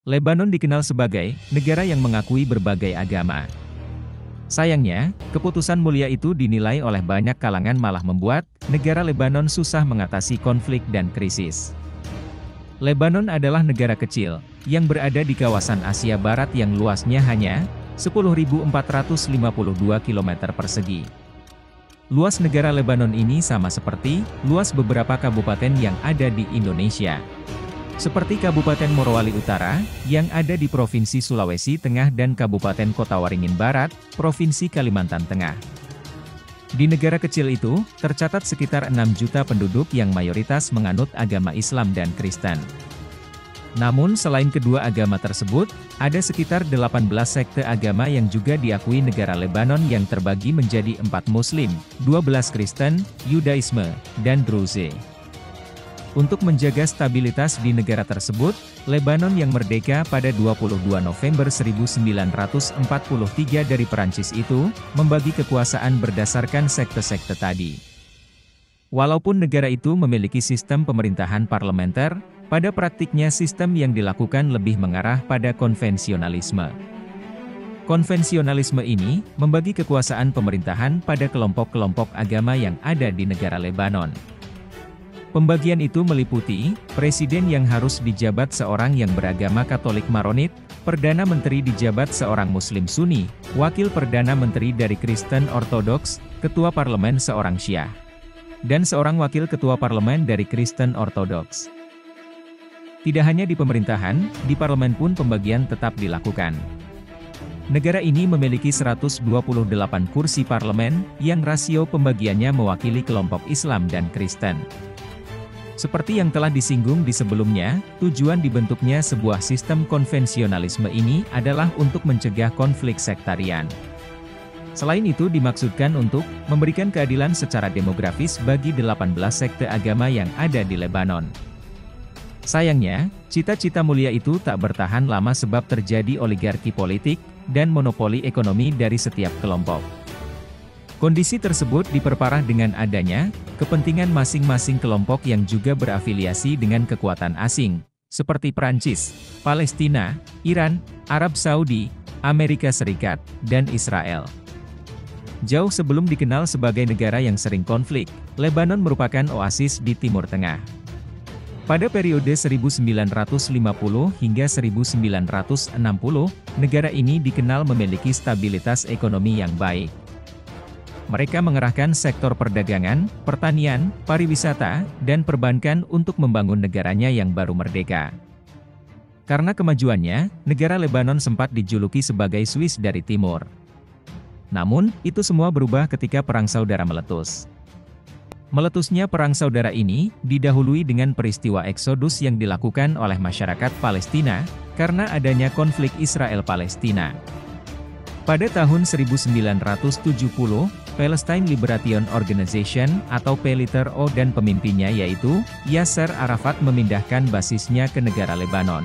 Lebanon dikenal sebagai negara yang mengakui berbagai agama. Sayangnya, keputusan mulia itu dinilai oleh banyak kalangan malah membuat negara Lebanon susah mengatasi konflik dan krisis. Lebanon adalah negara kecil yang berada di kawasan Asia Barat yang luasnya hanya 10.452 km persegi. Luas negara Lebanon ini sama seperti luas beberapa kabupaten yang ada di Indonesia. Seperti Kabupaten Morowali Utara, yang ada di Provinsi Sulawesi Tengah dan Kabupaten Kota Waringin Barat, Provinsi Kalimantan Tengah. Di negara kecil itu, tercatat sekitar 6 juta penduduk yang mayoritas menganut agama Islam dan Kristen. Namun selain kedua agama tersebut, ada sekitar 18 sekte agama yang juga diakui negara Lebanon yang terbagi menjadi 4 Muslim, 12 Kristen, Yudaisme, dan Druze. Untuk menjaga stabilitas di negara tersebut, Lebanon yang merdeka pada 22 November 1943 dari Perancis itu, membagi kekuasaan berdasarkan sekte-sekte tadi. Walaupun negara itu memiliki sistem pemerintahan parlementer, pada praktiknya sistem yang dilakukan lebih mengarah pada konvensionalisme. Konvensionalisme ini, membagi kekuasaan pemerintahan pada kelompok-kelompok agama yang ada di negara Lebanon. Pembagian itu meliputi, presiden yang harus dijabat seorang yang beragama Katolik Maronit, Perdana Menteri dijabat seorang Muslim Sunni, Wakil Perdana Menteri dari Kristen Ortodoks, Ketua Parlemen seorang Syiah, dan seorang Wakil Ketua Parlemen dari Kristen Ortodoks. Tidak hanya di pemerintahan, di parlemen pun pembagian tetap dilakukan. Negara ini memiliki 128 kursi parlemen, yang rasio pembagiannya mewakili kelompok Islam dan Kristen. Seperti yang telah disinggung di sebelumnya, tujuan dibentuknya sebuah sistem konvensionalisme ini adalah untuk mencegah konflik sektarian. Selain itu dimaksudkan untuk memberikan keadilan secara demografis bagi 18 sekte agama yang ada di Lebanon. Sayangnya, cita-cita mulia itu tak bertahan lama sebab terjadi oligarki politik dan monopoli ekonomi dari setiap kelompok. Kondisi tersebut diperparah dengan adanya kepentingan masing-masing kelompok yang juga berafiliasi dengan kekuatan asing, seperti Prancis, Palestina, Iran, Arab Saudi, Amerika Serikat, dan Israel. Jauh sebelum dikenal sebagai negara yang sering konflik, Lebanon merupakan oasis di Timur Tengah. Pada periode 1950 hingga 1960, negara ini dikenal memiliki stabilitas ekonomi yang baik. Mereka mengerahkan sektor perdagangan, pertanian, pariwisata, dan perbankan untuk membangun negaranya yang baru merdeka. Karena kemajuannya, negara Lebanon sempat dijuluki sebagai Swiss dari Timur. Namun, itu semua berubah ketika Perang Saudara meletus. Meletusnya Perang Saudara ini, didahului dengan peristiwa eksodus yang dilakukan oleh masyarakat Palestina, karena adanya konflik Israel-Palestina. Pada tahun 1970, Palestine Liberation Organization atau PLITRO dan pemimpinnya yaitu Yasser Arafat memindahkan basisnya ke negara Lebanon.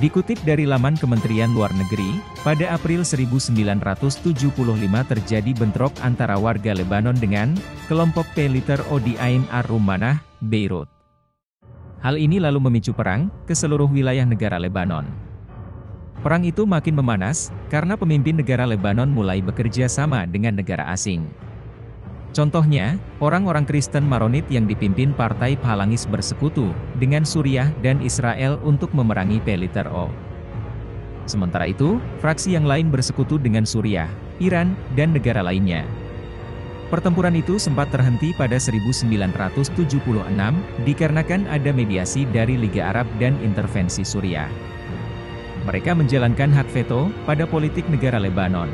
Dikutip dari laman Kementerian Luar Negeri, pada April 1975 terjadi bentrok antara warga Lebanon dengan kelompok PLITRO di Ain ar-Rummanah, Beirut. Hal ini lalu memicu perang ke seluruh wilayah negara Lebanon. Perang itu makin memanas, karena pemimpin negara Lebanon mulai bekerja sama dengan negara asing. Contohnya, orang-orang Kristen Maronit yang dipimpin Partai Phalangis bersekutu dengan Suriah dan Israel untuk memerangi PLITRO. Sementara itu, fraksi yang lain bersekutu dengan Suriah, Iran, dan negara lainnya. Pertempuran itu sempat terhenti pada 1976, dikarenakan ada mediasi dari Liga Arab dan intervensi Suriah. Mereka menjalankan hak veto pada politik negara Lebanon.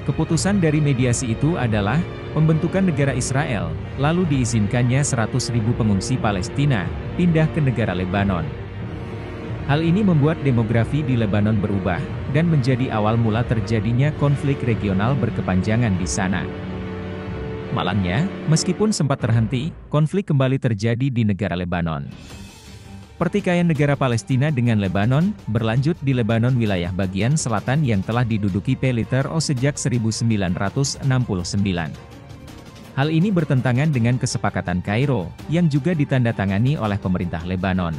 Keputusan dari mediasi itu adalah pembentukan negara Israel, lalu diizinkannya 100.000 pengungsi Palestina pindah ke negara Lebanon. Hal ini membuat demografi di Lebanon berubah, dan menjadi awal mula terjadinya konflik regional berkepanjangan di sana. Malangnya, meskipun sempat terhenti, konflik kembali terjadi di negara Lebanon. Pertikaian negara Palestina dengan Lebanon, berlanjut di Lebanon wilayah bagian selatan yang telah diduduki PLITRO sejak 1969. Hal ini bertentangan dengan kesepakatan Kairo, yang juga ditandatangani oleh pemerintah Lebanon.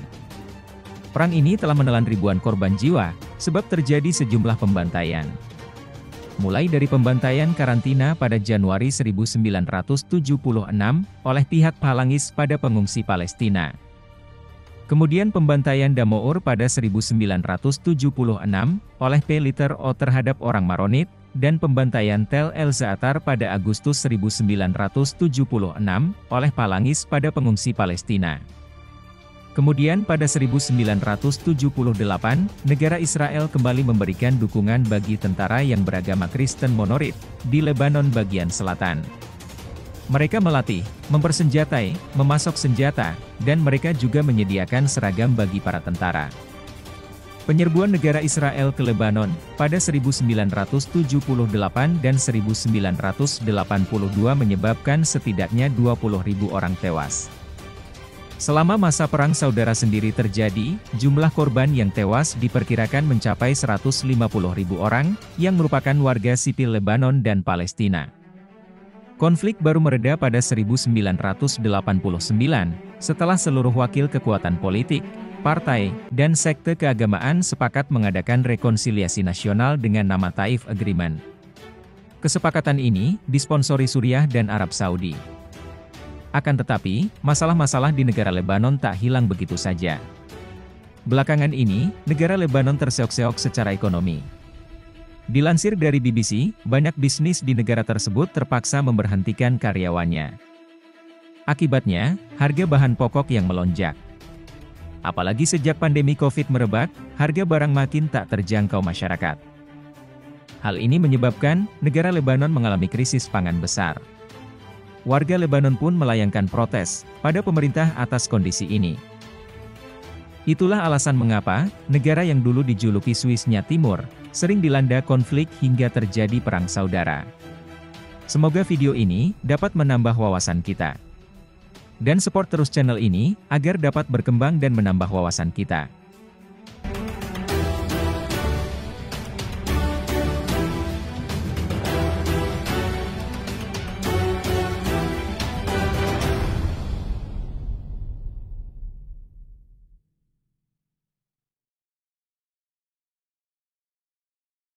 Perang ini telah menelan ribuan korban jiwa, sebab terjadi sejumlah pembantaian. Mulai dari pembantaian karantina pada Januari 1976 oleh pihak Phalangis pada pengungsi Palestina. Kemudian pembantaian Damour pada 1976 oleh P. O terhadap orang Maronit, dan pembantaian Tel el-Zaatar pada Agustus 1976 oleh Phalangis pada pengungsi Palestina. Kemudian pada 1978, negara Israel kembali memberikan dukungan bagi tentara yang beragama Kristen monorit di Lebanon bagian selatan. Mereka melatih, mempersenjatai, memasok senjata, dan mereka juga menyediakan seragam bagi para tentara. Penyerbuan negara Israel ke Lebanon pada 1978 dan 1982 menyebabkan setidaknya 20.000 orang tewas. Selama masa perang saudara sendiri terjadi, jumlah korban yang tewas diperkirakan mencapai 150.000 orang, yang merupakan warga sipil Lebanon dan Palestina. Konflik baru mereda pada 1989, setelah seluruh wakil kekuatan politik, partai, dan sekte keagamaan sepakat mengadakan rekonsiliasi nasional dengan nama Taif Agreement. Kesepakatan ini disponsori Suriah dan Arab Saudi. Akan tetapi, masalah-masalah di negara Lebanon tak hilang begitu saja. Belakangan ini, negara Lebanon terseok-seok secara ekonomi. Dilansir dari BBC, banyak bisnis di negara tersebut terpaksa memberhentikan karyawannya. Akibatnya, harga bahan pokok yang melonjak. Apalagi sejak pandemi COVID merebak, harga barang makin tak terjangkau masyarakat. Hal ini menyebabkan negara Lebanon mengalami krisis pangan besar. Warga Lebanon pun melayangkan protes pada pemerintah atas kondisi ini. Itulah alasan mengapa negara yang dulu dijuluki Swissnya Timur sering dilanda konflik hingga terjadi perang saudara. Semoga video ini dapat menambah wawasan kita. Dan support terus channel ini agar dapat berkembang dan menambah wawasan kita.